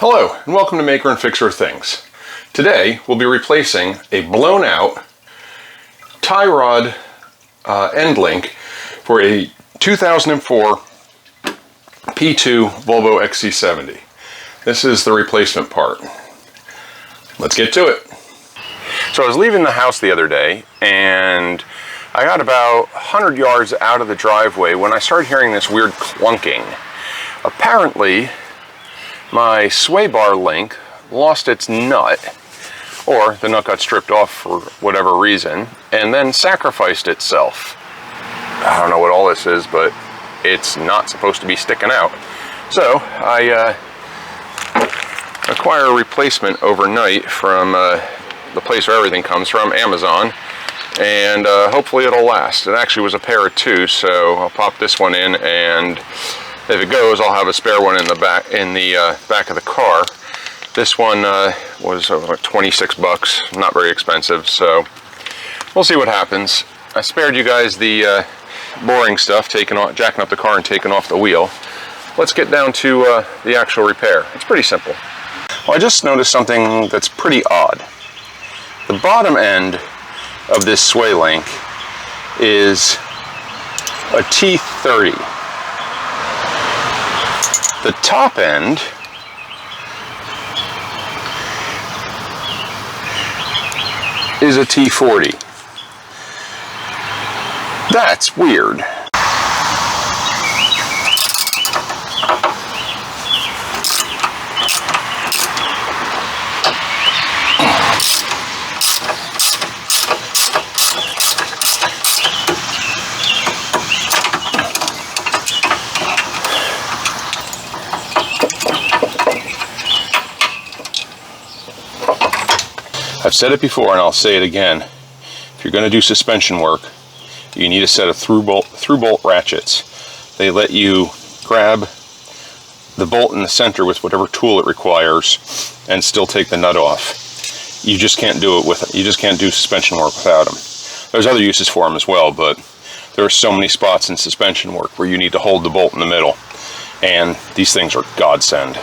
Hello, and welcome to Maker and Fixer Things. Today, we'll be replacing a blown out tie rod end link for a 2004 P2 Volvo XC70. This is the replacement part. Let's get to it. So I was leaving the house the other day, and I got about 100 yards out of the driveway when I started hearing this weird clunking. Apparently, my sway bar link lost its nut, or the nut got stripped off for whatever reason, and then sacrificed itself. I don't know what all this is, but it's not supposed to be sticking out. So I acquire a replacement overnight from the place where everything comes from, Amazon, and hopefully it'll last. It actually was a pair of two, so I'll pop this one in, and if it goes, I'll have a spare one in the back of the car. This one was like 26 bucks, not very expensive, so we'll see what happens. I spared you guys the boring stuff, jacking up the car and taking off the wheel. Let's get down to the actual repair. It's pretty simple. Well, I just noticed something that's pretty odd. The bottom end of this sway link is a T30. The top end is a T40. That's weird. I've said it before and I'll say it again. If you're going to do suspension work, you need a set of through bolt ratchets. They let you grab the bolt in the center with whatever tool it requires and still take the nut off. You just can't do it with it. You just can't do suspension work without them. There's other uses for them as well, but there are so many spots in suspension work where you need to hold the bolt in the middle, and these things are godsend.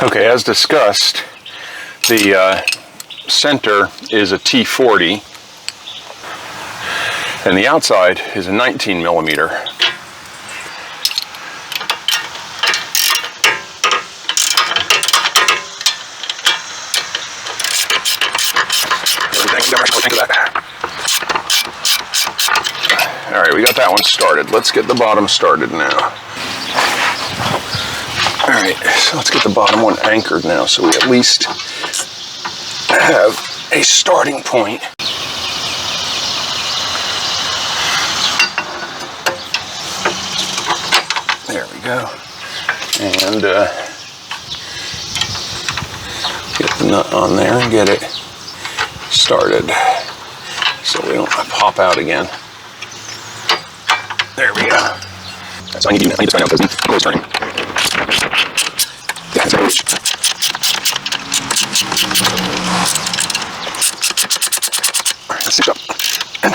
Okay, as discussed, the center is a T40 and the outside is a 19 millimeter. All right, we got that one started. Let's get the bottom started now. Alright, so let's get the bottom one anchored now so we at least have a starting point. There we go. And get the nut on there and get it started so we don't pop out again. There we go. So I need to find out because the wheel's turning. Yeah, it's alright, let's cinch up. And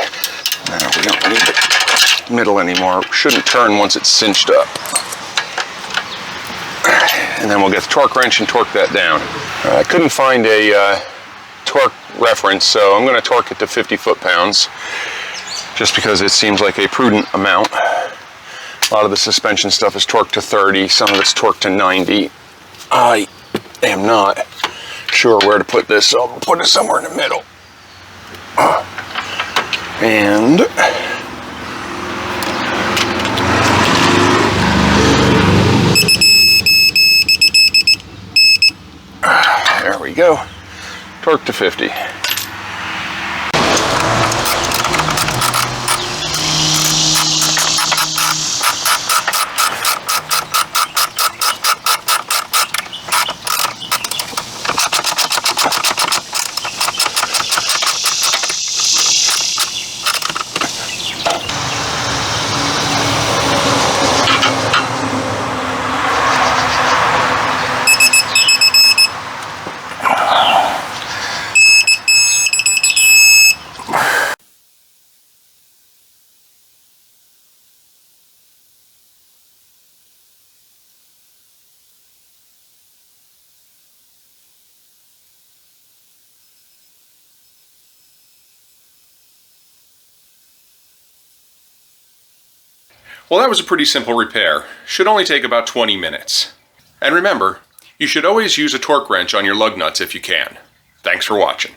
now we don't need the middle anymore. It shouldn't turn once it's cinched up. And then we'll get the torque wrench and torque that down. I couldn't find a torque reference, so I'm going to torque it to 50 foot-pounds just because it seems like a prudent amount. A lot of the suspension stuff is torqued to 30, some of it's torqued to 90. I am not sure where to put this, so I'll put it somewhere in the middle. And there we go. Torque to 50. Well, that was a pretty simple repair. Should only take about 20 minutes. And remember, you should always use a torque wrench on your lug nuts if you can. Thanks for watching.